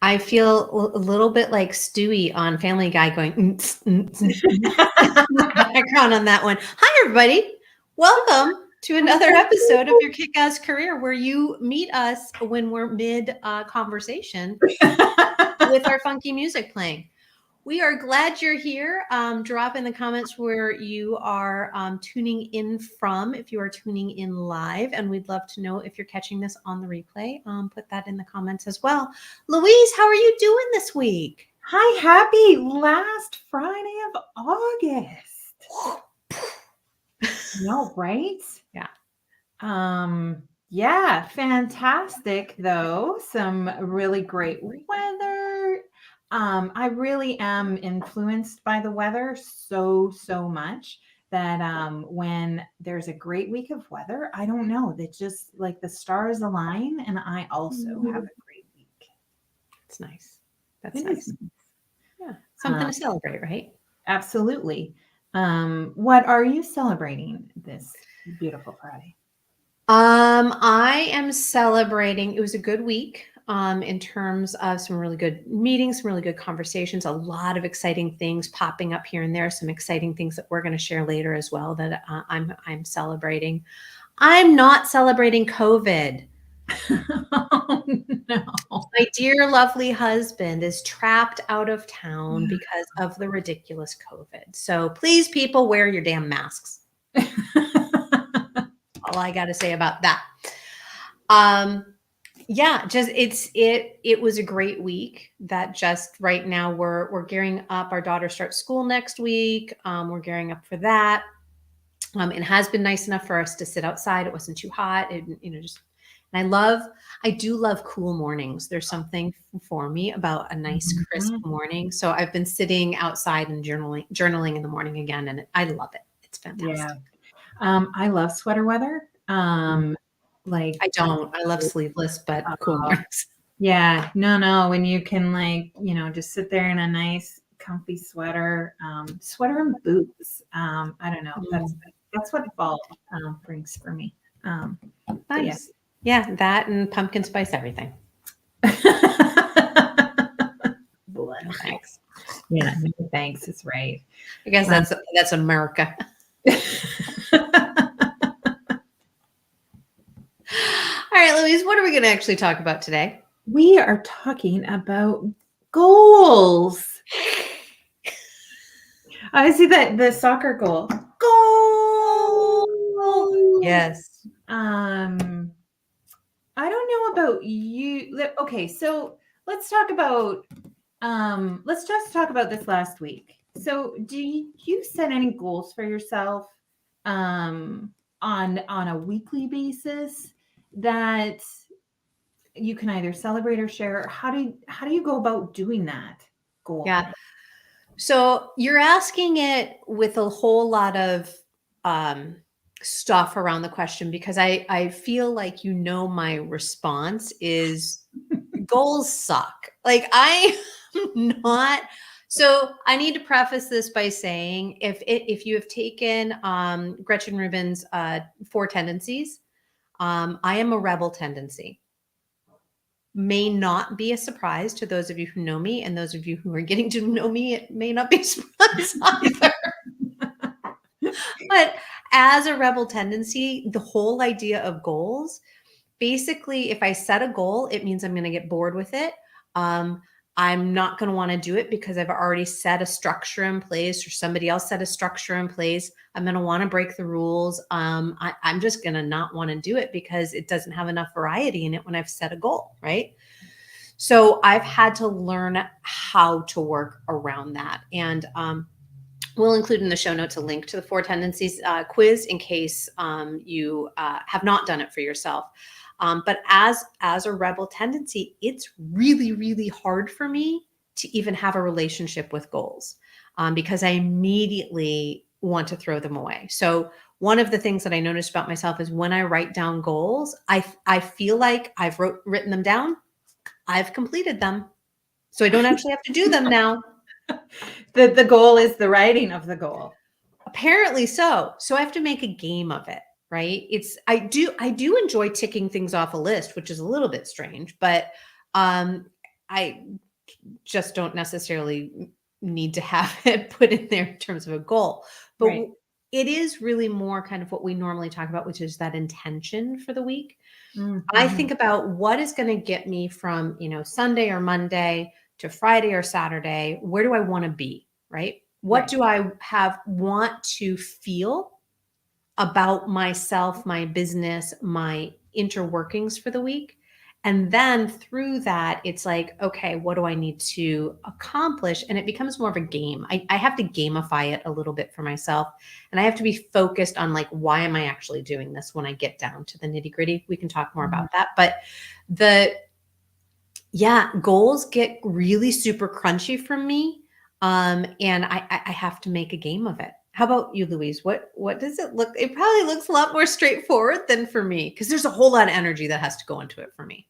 I feel a little bit like Stewie on Family Guy going background on that one. Hi, everybody. Welcome to another episode of Your Kickass Career, where you meet us when we're mid conversation with our funky music playing. We are glad you're here. Drop in the comments where you are tuning in from, if you are tuning in live, and we'd love to know if you're catching this on the replay. Put that in the comments as well. Louise, how are you doing this week? Hi, happy last Friday of August. No, right? Yeah, fantastic though. Some really great weather. I really am influenced by the weather so much that when there's a great week of weather, I don't know, that just like the stars align and I also have a great week. It's nice. That's nice. Yeah, something to celebrate, right? Absolutely. What are you celebrating this beautiful Friday? I am celebrating. It was a good week in terms of some really good meetings, some really good conversations, a lot of exciting things popping up here and there, some exciting things that we're going to share later as well that I'm celebrating. I'm not celebrating COVID. Oh, no. My dear, lovely husband is trapped out of town because of the ridiculous COVID. So please, people, wear your damn masks. All I got to say about that. Yeah, just it was a great week. That just right now we're gearing up. Our daughter starts school next week. We're gearing up for that. It has been nice enough for us to sit outside. It wasn't too hot. And I do love cool mornings. There's something for me about a nice crisp morning. So I've been sitting outside and journaling in the morning again, and I love it. It's fantastic. Yeah. I love sweater weather. Like I don't. I love sleeveless, but cool mornings. Yeah, no. When you can just sit there in a nice comfy sweater and boots. I don't know. That's what fall brings for me. Nice. Yeah, that and pumpkin spice everything. No, thanks. Yeah, no, thanks. It's right. I guess that's America. All right, Louise, what are we going to actually talk about today? We are talking about goals. I see that the soccer goal. Goal. Yes. I don't know about you. Okay, so let's talk about let's just talk about this last week. So do you set any goals for yourself on a weekly basis that you can either celebrate or share? How do you go about doing that goal? Yeah. So you're asking it with a whole lot of stuff around the question, because I feel like my response is goals suck. Like I'm not. So I need to preface this by saying if you have taken Gretchen Rubin's 4 Tendencies, I am a rebel tendency. May not be a surprise to those of you who know me, and those of you who are getting to know me, it may not be a surprise either. But as a rebel tendency, the whole idea of goals, basically, if I set a goal, it means I'm going to get bored with it. I'm not going to want to do it because I've already set a structure in place, or somebody else set a structure in place. I'm going to want to break the rules. I'm just going to not want to do it because it doesn't have enough variety in it when I've set a goal, right? So I've had to learn how to work around that. And we'll include in the show notes a link to the 4 Tendencies quiz in case you have not done it for yourself. But as a rebel tendency, it's really, really hard for me to even have a relationship with goals because I immediately want to throw them away. So one of the things that I noticed about myself is when I write down goals, I feel like I've written them down. I've completed them. So I don't actually have to do them now. The goal is the writing of the goal. Apparently so. So I have to make a game of it. Right. I do enjoy ticking things off a list, which is a little bit strange, but I just don't necessarily need to have it put in there in terms of a goal. But Right. it is really more kind of what we normally talk about, which is that intention for the week. I Mm-hmm. think about what is going to get me from, Sunday or Monday to Friday or Saturday. Where do I want to be? Right? What Right. do I want to feel about myself, my business, my interworkings for the week? And then through that, it's like, okay, what do I need to accomplish? And it becomes more of a game. I have to gamify it a little bit for myself. And I have to be focused on like, why am I actually doing this when I get down to the nitty gritty? We can talk more Mhm. about that. But the, yeah, goals get really super crunchy from me. And I have to make a game of it. How about you, Louise? What does it look? It probably looks a lot more straightforward than for me because there's a whole lot of energy that has to go into it for me.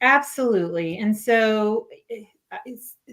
Absolutely. And so,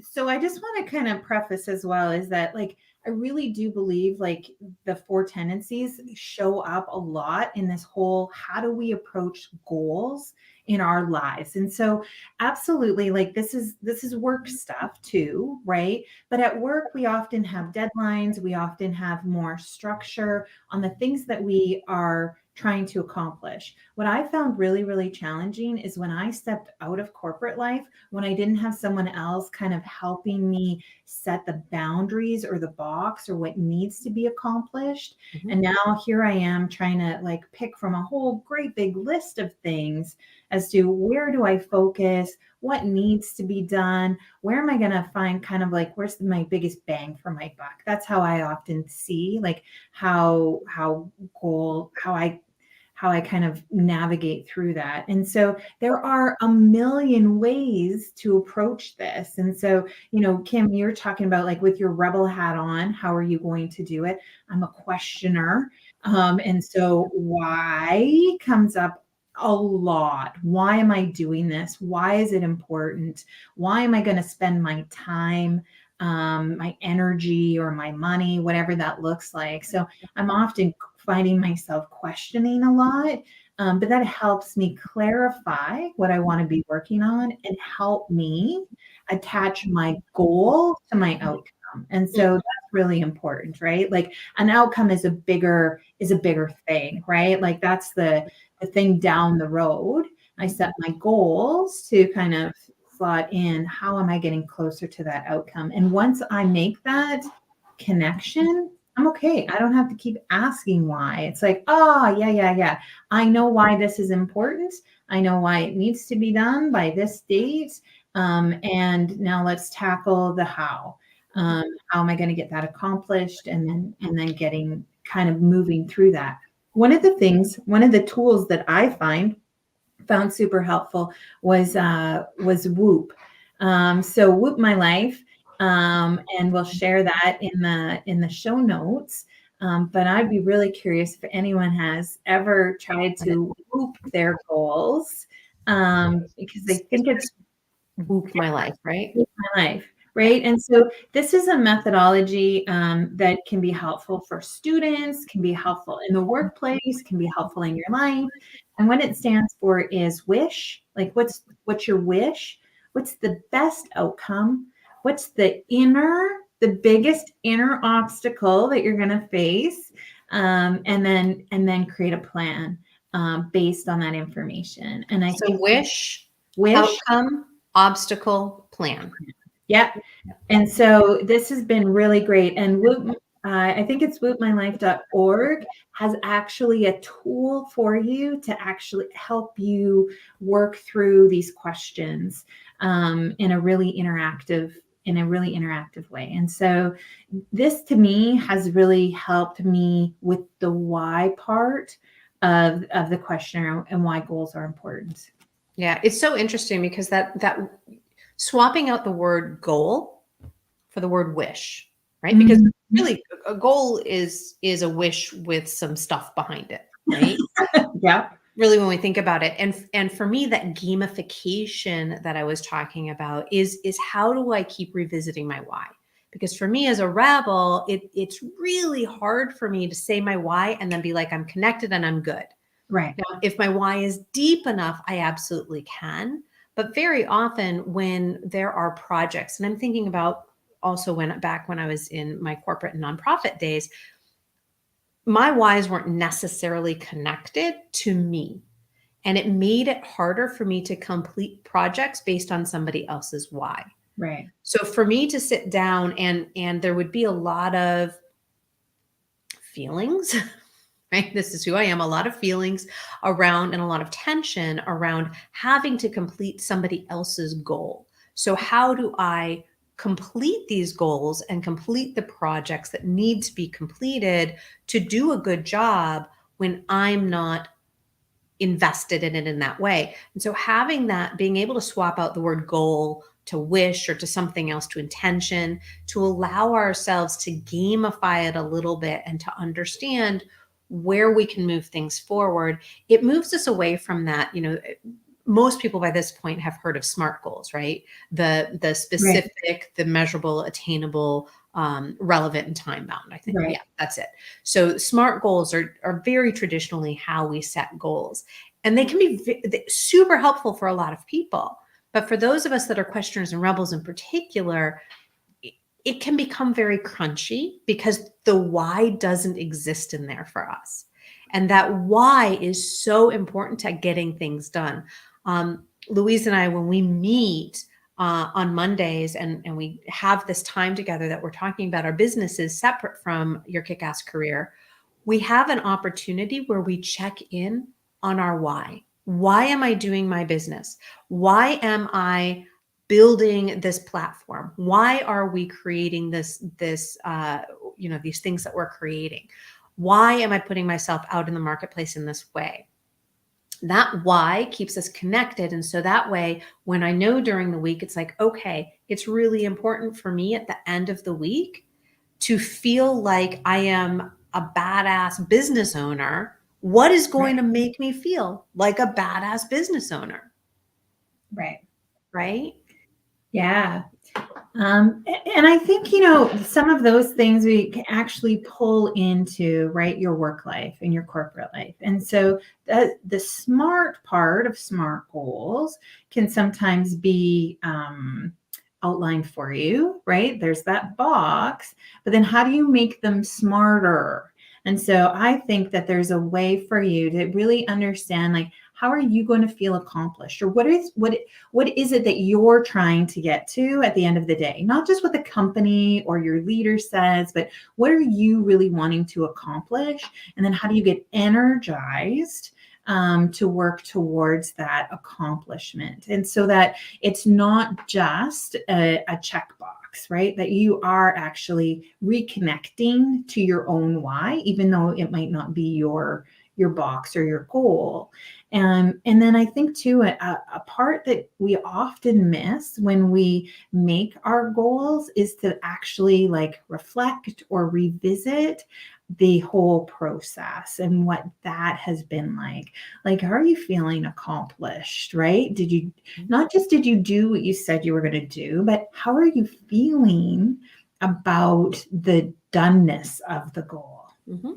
so I just want to kind of preface as well is that like I really do believe like the four tendencies show up a lot in this whole how do we approach goals in our lives. And so absolutely like this is work stuff too, right? But at work we often have deadlines, we often have more structure on the things that we are trying to accomplish. What I found really, really challenging is when I stepped out of corporate life, when I didn't have someone else kind of helping me set the boundaries or the box or what needs to be accomplished. Mhm. And now here I am trying to like pick from a whole great big list of things as to where do I focus, what needs to be done, where am I going to find kind of like where's my biggest bang for my buck. That's how I often see like how I kind of navigate through that. And so there are a million ways to approach this. And so, Kim, you're talking about like with your rebel hat on, how are you going to do it? I'm a questioner. And so why comes up a lot. Why am I doing this? Why is it important? Why am I going to spend my time, my energy, or my money, whatever that looks like? So I'm often finding myself questioning a lot. But that helps me clarify what I want to be working on and help me attach my goal to my outcome. And so that's really important, right? Like an outcome is a bigger thing, right? Like that's the thing down the road. I set my goals to kind of slot in how am I getting closer to that outcome. And once I make that connection, I'm okay. I don't have to keep asking why. It's like, oh, yeah, yeah, yeah. I know why this is important. I know why it needs to be done by this date. And now let's tackle the how. How am I going to get that accomplished? And then getting kind of moving through that. One of the tools that I found super helpful was Woop. So Woop My Life, and we'll share that in the show notes. But I'd be really curious if anyone has ever tried to Woop their goals, because I It's think it's Woop My Life, right? my life, right? And so this is a methodology that can be helpful for students, can be helpful in the workplace, can be helpful in your life. And what it stands for is wish. Like what's your wish? What's the best outcome? What's the biggest inner obstacle that you're going to face? And then create a plan based on that information. And I So think wish. outcome, obstacle, plan. Yeah. And so this has been really great. And I think it's whoopmylife.org has actually a tool for you to actually help you work through these questions in a really interactive way. And so this to me has really helped me with the why part of the questionnaire and why goals are important. Yeah, it's so interesting because that swapping out the word goal for the word wish, right? Because Mhm. really a goal is a wish with some stuff behind it, right? Yeah. Really when we think about it. And for me that gamification that I was talking about is how do I keep revisiting my why? Because for me as a rebel, it's really hard for me to say my why and then be like I'm connected and I'm good. Right. Now, if my why is deep enough, I absolutely can. But very often when there are projects, and I'm thinking about also back when I was in my corporate and nonprofit days, my whys weren't necessarily connected to me. And it made it harder for me to complete projects based on somebody else's why. Right. So for me to sit down and there would be a lot of feelings, right? This is who I am, a lot of feelings around and a lot of tension around having to complete somebody else's goal. So how do I complete these goals and complete the projects that need to be completed to do a good job when I'm not invested in it in that way? And so having that, being able to swap out the word goal to wish or to something else, to intention, to allow ourselves to gamify it a little bit and to understand where we can move things forward, it moves us away from that. Most people by this point have heard of SMART goals, right? The specific, the measurable, attainable, relevant, and time bound. I think, yeah, that's it. So SMART goals are very traditionally how we set goals, and they can be super helpful for a lot of people. But for those of us that are questioners and rebels in particular, it can become very crunchy because the why doesn't exist in there for us. And that why is so important to getting things done. Louise and I, when we meet on Mondays and we have this time together that we're talking about our businesses separate from your Kickass career, we have an opportunity where we check in on our why. Why am I doing my business? Why am I building this platform? Why are we creating these things that we're creating? Why am I putting myself out in the marketplace in this way? That why keeps us connected. And so that way, when I know during the week, it's like, okay, it's really important for me at the end of the week to feel like I am a badass business owner. What is going to make me feel like a badass business owner? Right? Yeah. And I think, some of those things we can actually pull into, right, your work life and your corporate life. And so the smart part of SMART goals can sometimes be outlined for you, right? There's that box, but then how do you make them smarter? And so I think that there's a way for you to really understand, like, how are you going to feel accomplished, or what is it that you're trying to get to at the end of the day? Not just what the company or your leader says, but what are you really wanting to accomplish? And then how do you get energized to work towards that accomplishment? And so that it's not just a checkbox, right? That you are actually reconnecting to your own why, even though it might not be your box or your goal. And then I think too, a part that we often miss when we make our goals is to actually reflect or revisit the whole process and what that has been like. Like, are you feeling accomplished, right? Did you do what you said you were going to do, but how are you feeling about the doneness of the goal? Mm-hmm.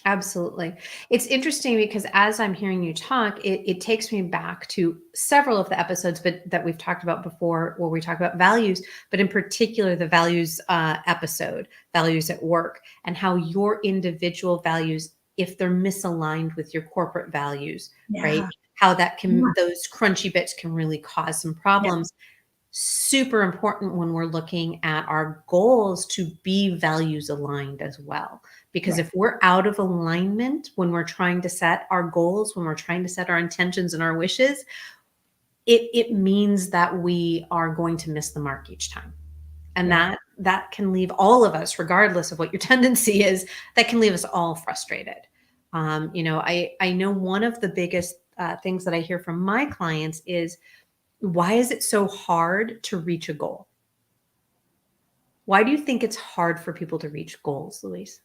Absolutely. It's interesting because as I'm hearing you talk, it takes me back to several of the episodes that we've talked about before, where we talk about values, but in particular, the values episode, values at work, and how your individual values, if they're misaligned with your corporate values, right? How that those crunchy bits can really cause some problems. Super important when we're looking at our goals to be values aligned as well. Because if we're out of alignment when we're trying to set our goals, when we're trying to set our intentions and our wishes, it means that we are going to miss the mark each time. And that can leave all of us, regardless of what your tendency is, that can leave us all frustrated. I know one of the biggest things that I hear from my clients is, why is it so hard to reach a goal? Why do you think it's hard for people to reach goals, Louise?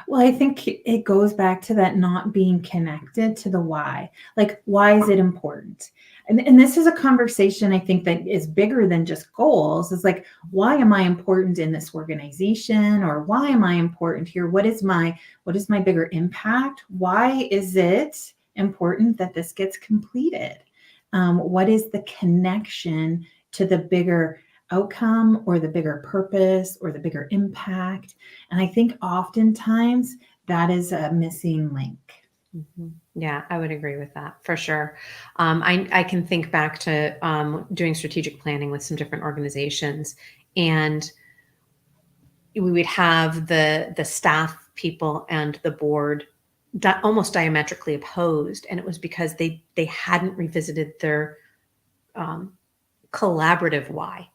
Well, I think it goes back to that not being connected to the why. Like, why is it important? And this is a conversation I think that is bigger than just goals. It's like, why am I important in this organization? Or why am I important here? What is my bigger impact? Why is it important that this gets completed? What is the connection to the bigger outcome or the bigger purpose or the bigger impact? And I think oftentimes that is a missing link. Yeah, I would agree with that for sure. I can think back to doing strategic planning with some different organizations, and we would have the staff people and the board almost diametrically opposed, and it was because they hadn't revisited their um, collaborative why,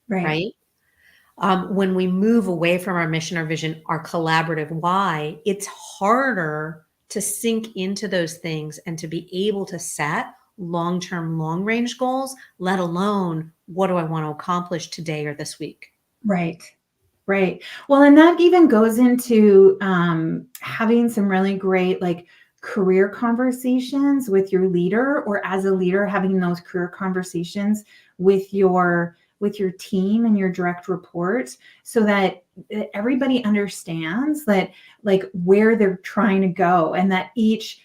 Right. right? When we move away from our mission or vision, our collaborative why, it's harder to sink into those things and to be able to set long-term, long-range goals, let alone what do I want to accomplish today or this week. Right. Right. Well, and that even goes into having some really great like career conversations with your leader, or as a leader having those career conversations with your team and your direct reports, so that everybody understands that like where they're trying to go, and that each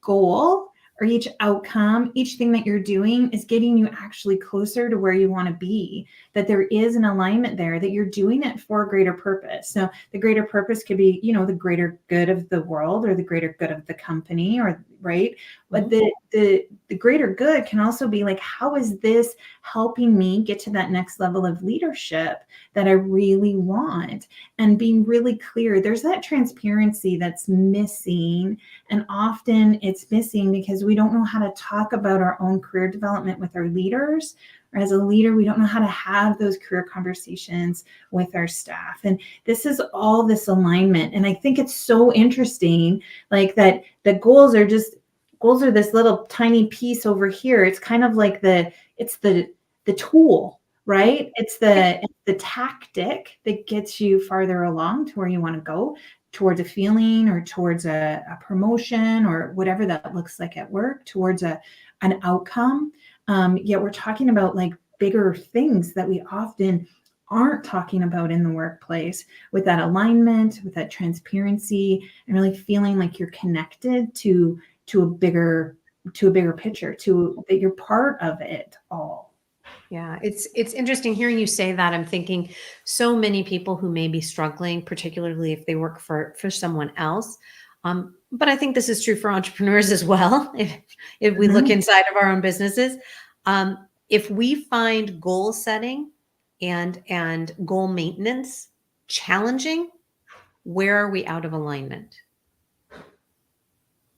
goal or each outcome, each thing that you're doing is getting you actually closer to where you want to be, that there is an alignment there, that you're doing it for a greater purpose. So the greater purpose could be, the greater good of the world or the greater good of the company, or right. But the greater good can also be like, how is this helping me get to that next level of leadership that I really want? And being really clear, there's that transparency that's missing. And often it's missing because we don't know how to talk about our own career development with our leaders. Or as a leader, we don't know how to have those career conversations with our staff. And this is all this alignment. And I think it's so interesting, like that the goals are this little tiny piece over here. It's kind of like the tool, right? It's the tactic that gets you farther along to where you want to go, towards a feeling or towards a promotion or whatever that looks like at work, towards an outcome. Yet we're talking about like bigger things that we often aren't talking about in the workplace, with that alignment, with that transparency, and really feeling like you're connected to a bigger picture, to that you're part of it all. Yeah, it's interesting hearing you say that. I'm thinking so many people who may be struggling, particularly if they work for someone else. But I think this is true for entrepreneurs as well. If we look inside of our own businesses, if we find goal setting and goal maintenance challenging, where are we out of alignment?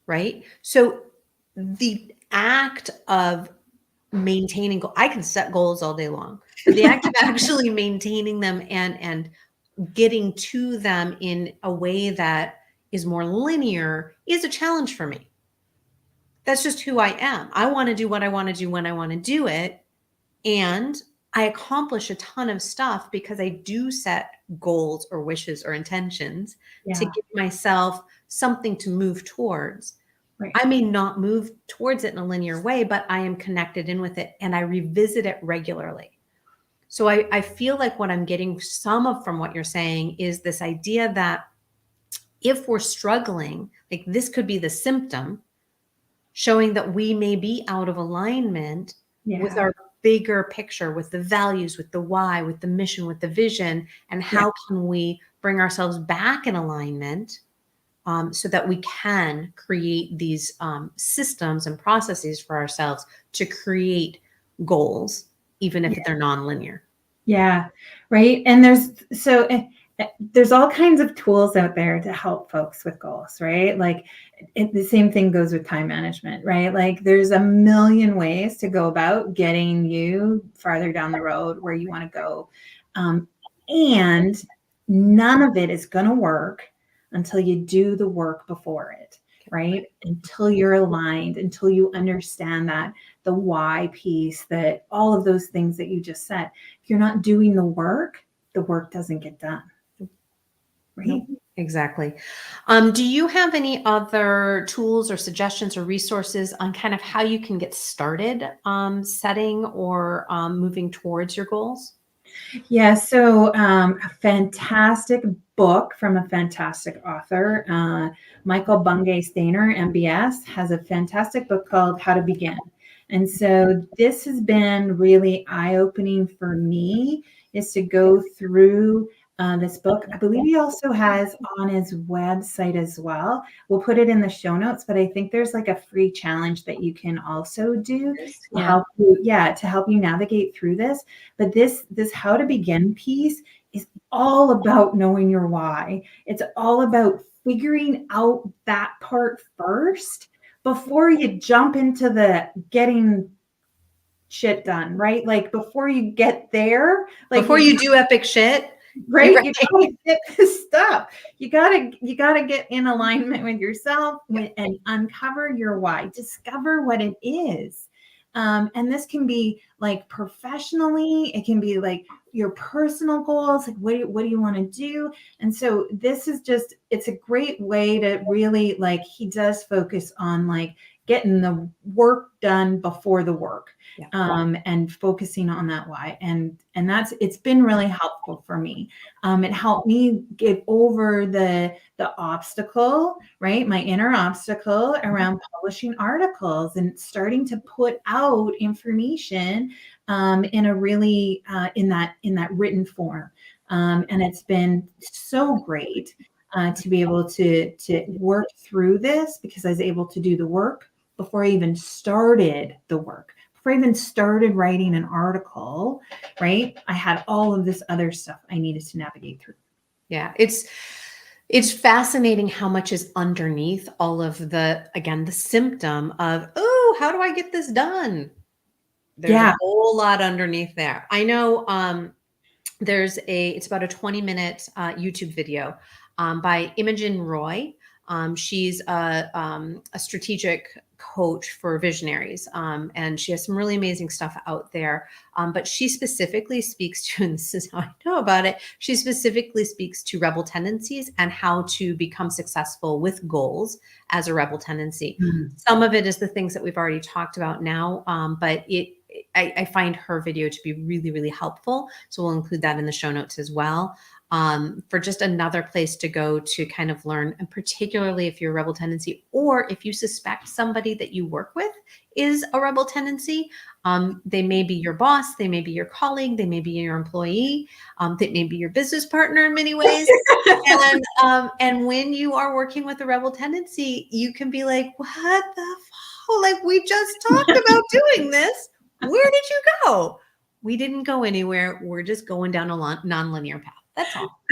Right? So the act of maintaining I can set goals all day long, but the act of actually maintaining them and getting to them in a way that is more linear is a challenge for me. That's just who I am. I want to do what I want to do when I want to do it. And I accomplish a ton of stuff because I do set goals or wishes or intentions to Yeah. give myself something to move towards. Right. I may not move towards it in a linear way, but I am connected in with it and I revisit it regularly. So I feel like what I'm getting from what you're saying is this idea that if we're struggling, like this could be the symptom showing that we may be out of alignment with our bigger picture, with the values, with the why, with the mission, with the vision, and how can we bring ourselves back in alignment so that we can create these systems and processes for ourselves to create goals, even if they're nonlinear. Yeah, right. And there's all kinds of tools out there to help folks with goals, right? Like the same thing goes with time management, right? Like there's a million ways to go about getting you farther down the road where you want to go. And none of it is going to work until you do the work before it, right? Until you're aligned, until you understand that the why piece, that all of those things that you just said. If you're not doing the work doesn't get done. Right? Nope, exactly. Do you have any other tools or suggestions or resources on kind of how you can get started setting or moving towards your goals? Yeah, so a fantastic book from a fantastic author, Michael Bungay Stainer, MBS, has a fantastic book called How to Begin. And so this has been really eye-opening for me, is to go through this book. I believe he also has on his website as well. We'll put it in the show notes, but I think there's like a free challenge that you can also do to help you, to help you navigate through this. But this how to begin piece is all about knowing your why. It's all about figuring out that part first before you jump into the getting shit done, right? Like before you get there, like before you do epic shit, right? right? You gotta get this stuff. You gotta get in alignment with yourself and uncover your why. Discover what it is. And this can be like professionally, it can be like your personal goals, like what do you want to do? And so this is just, it's a great way to really, like, he does focus on like getting the work done before the work. And focusing on that why. And that's, it's been really helpful for me. It helped me get over the obstacle, right? My inner obstacle around publishing articles and starting to put out information in a really in that written form. And it's been so great to be able to work through this, because I was able to do the work before I even started the work. Before I even started writing an article, right? I had all of this other stuff I needed to navigate through. Yeah, it's fascinating how much is underneath all of the, again, the symptom of, oh, how do I get this done? There's a whole lot underneath there. I know it's about a 20-minute YouTube video by Imogen Roy. She's a strategic coach for visionaries, and she has some really amazing stuff out there. But she specifically speaks to, and this is how I know about it, she specifically speaks to rebel tendencies and how to become successful with goals as a rebel tendency. Some of it is the things that we've already talked about now, but I find her video to be really, really helpful. So we'll include that in the show notes as well, for just another place to go to kind of learn, and particularly if you're a rebel tendency, or if you suspect somebody that you work with is a rebel tendency. They may be your boss, they may be your colleague, they may be your employee, they may be your business partner in many ways. And when you are working with a rebel tendency, you can be like, what the fuck? Like, we just talked about doing this. Where did you go? We didn't go anywhere. We're just going down a non-linear path. That's all.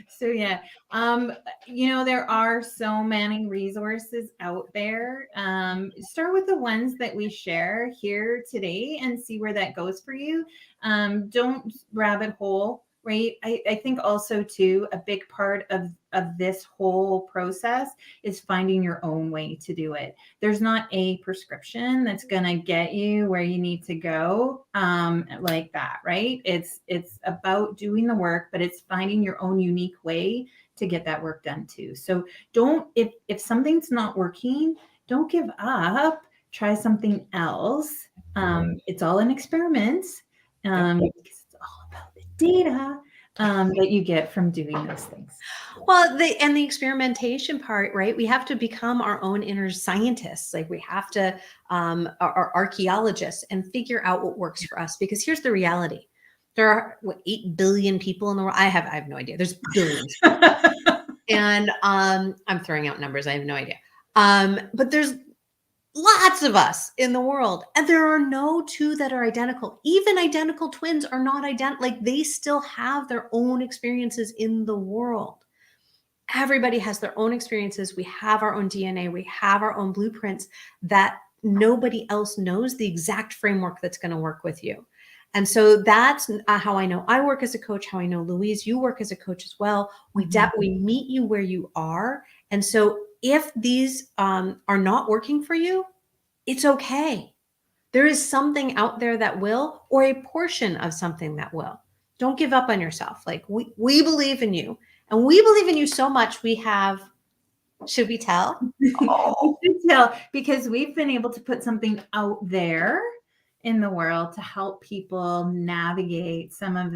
So yeah, there are so many resources out there. Start with the ones that we share here today and see where that goes for you. Don't rabbit hole, right? I think also too, a big part of this whole process is finding your own way to do it. There's not a prescription that's going to get you where you need to go, like that, right? It's about doing the work, but it's finding your own unique way to get that work done too. So if something's not working, don't give up. Try something else. It's all an experiment, because it's all about the data that you get from doing those things. Well, the experimentation part, right? We have to become our own inner scientists. Like, we have to, our archaeologists, and figure out what works for us. Because here's the reality: there are 8 billion people in the world. I have no idea. There's billions, and I'm throwing out numbers. I have no idea. But there's lots of us in the world, and there are no two that are identical. Even identical twins are not identical. Like, they still have their own experiences in the world. Everybody has their own experiences. We have our own DNA. We have our own blueprints that nobody else knows the exact framework that's going to work with you. And so that's how I know I work as a coach, how I know, Louise, you work as a coach as well. We meet you where you are. And so if these are not working for you, it's okay. There is something out there that will, or a portion of something that will. Don't give up on yourself. Like, we believe in you, and we believe in you so much. We have, should we tell? We should tell, because we've been able to put something out there in the world to help people navigate some of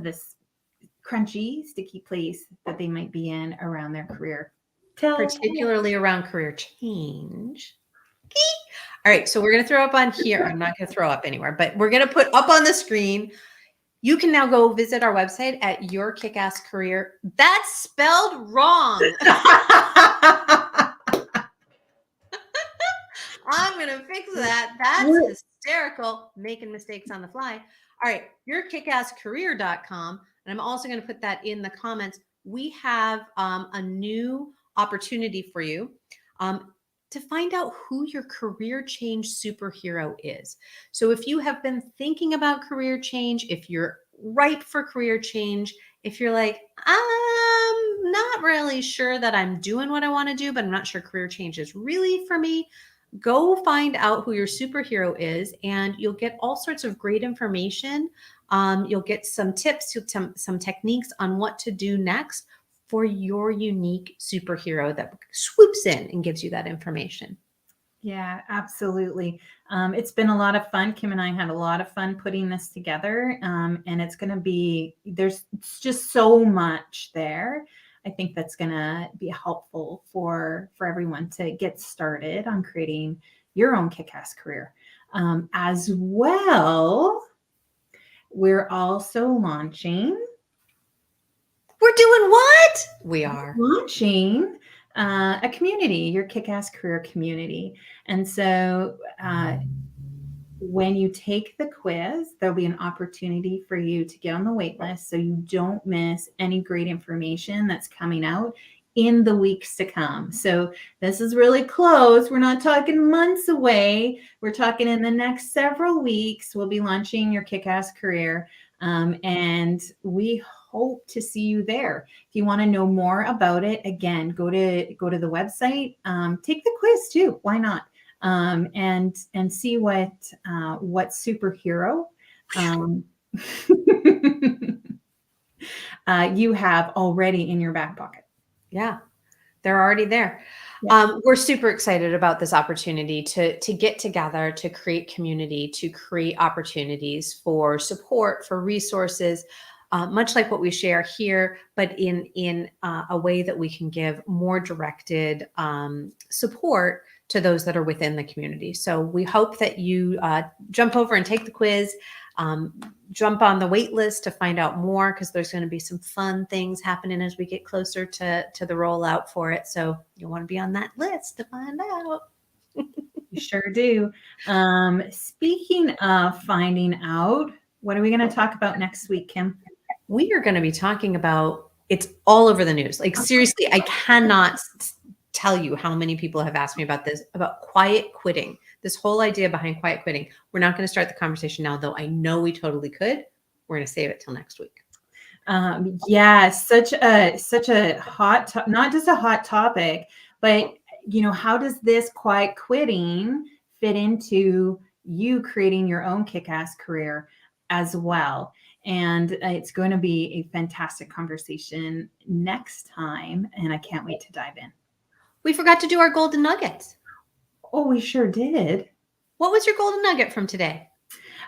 this crunchy, sticky place that they might be in around their career. Particularly around career change. All right, so we're going to throw up on here. I'm not going to throw up anywhere, but we're going to put up on the screen. You can now go visit our website at Your Kickass Career. That's spelled wrong. I'm going to fix that. That's hysterical, making mistakes on the fly. All right, yourkickasscareer.com. And I'm also going to put that in the comments. We have a new opportunity for you to find out who your career change superhero is. So if you have been thinking about career change, if you're ripe for career change, if you're like, I'm not really sure that I'm doing what I want to do, but I'm not sure career change is really for me, go find out who your superhero is, and you'll get all sorts of great information. You'll get some tips, some techniques on what to do next for your unique superhero that swoops in and gives you that information. Yeah, absolutely. It's been a lot of fun. Kim and I had a lot of fun putting this together. And it's going to be, it's just so much there. I think that's going to be helpful for everyone to get started on creating your own kick-ass career. As well, we're also launching. We're doing what? We are launching a community, your Kick-Ass Career community. And so when you take the quiz, there'll be an opportunity for you to get on the wait list so you don't miss any great information that's coming out in the weeks to come. So this is really close. We're not talking months away. We're talking in the next several weeks. We'll be launching your Kick-Ass Career. And we hope to see you there. If you want to know more about it, again, go to the website. Take the quiz too. Why not? And see what superhero you have already in your back pocket. Yeah, they're already there. Yeah. We're super excited about this opportunity to get together, to create community, to create opportunities for support, for resources, much like what we share here, but in a way that we can give more directed support to those that are within the community. So we hope that you jump over and take the quiz, jump on the wait list to find out more, because there's going to be some fun things happening as we get closer to the rollout for it. So you'll want to be on that list to find out. You sure do. Speaking of finding out, what are we going to talk about next week, Kim? We are going to be talking about, it's all over the news. Like seriously, I cannot tell you how many people have asked me about this, about quiet quitting, this whole idea behind quiet quitting. We're not going to start the conversation now, though I know we totally could. We're going to save it till next week. Yeah, such a hot, not just a hot topic, but how does this quiet quitting fit into you creating your own kick-ass career as well? And it's going to be a fantastic conversation next time, and I can't wait to dive in. We forgot to do our golden nuggets. Oh, we sure did. What was your golden nugget from today?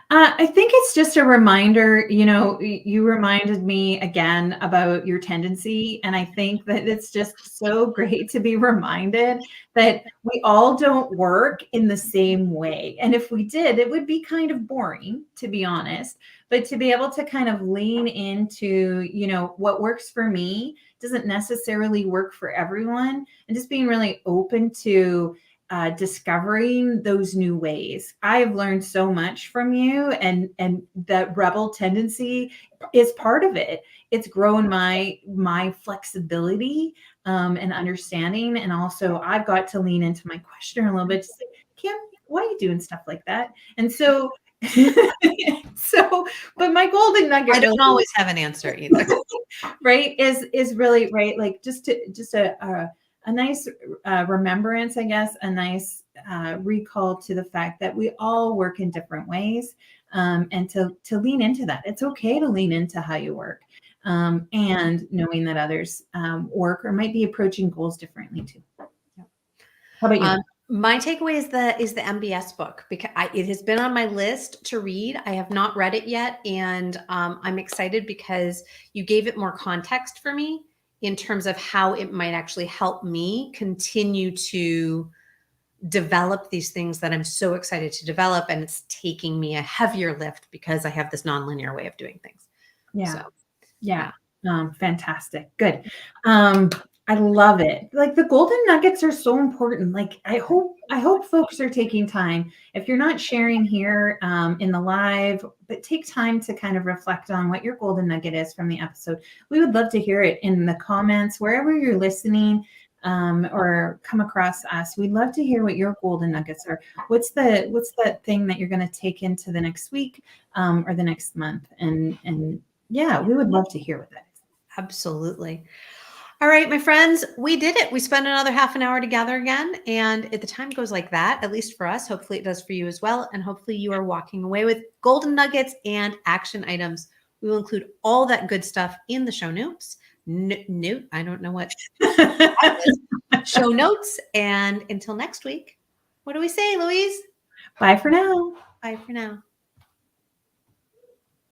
I think it's just a reminder, you reminded me again about your tendency. And I think that it's just so great to be reminded that we all don't work in the same way. And if we did, it would be kind of boring, to be honest. But to be able to kind of lean into, what works for me doesn't necessarily work for everyone. And just being really open to discovering those new ways. I have learned so much from you, and that rebel tendency is part of it. It's grown my flexibility and understanding, and also I've got to lean into my questioner a little bit. Just like, Kim, why are you doing stuff like that? And so, but my golden nugget, I don't always have an answer either. right? Is really right, like just a nice remembrance, I guess, a nice recall to the fact that we all work in different ways, and to lean into that. It's okay to lean into how you work, and knowing that others work or might be approaching goals differently too. How about you? My takeaway is the MBS book, because it has been on my list to read. I have not read it yet, and I'm excited because you gave it more context for me in terms of how it might actually help me continue to develop these things that I'm so excited to develop. And it's taking me a heavier lift because I have this nonlinear way of doing things. Yeah. So, yeah. Fantastic. Good. I love it. Like the golden nuggets are so important. Like I hope folks are taking time. If you're not sharing here in the live, but take time to kind of reflect on what your golden nugget is from the episode. We would love to hear it in the comments, wherever you're listening or come across us. We'd love to hear what your golden nuggets are. What's that thing that you're going to take into the next week or the next month? And yeah, we would love to hear what that is. absolutely. All right, my friends, we did it. We spent another half an hour together again. And if the time goes like that, at least for us, hopefully it does for you as well. And hopefully you are walking away with golden nuggets and action items. We will include all that good stuff in the show notes. I don't know what show notes. And until next week, what do we say, Louise? Bye for now. Bye for now.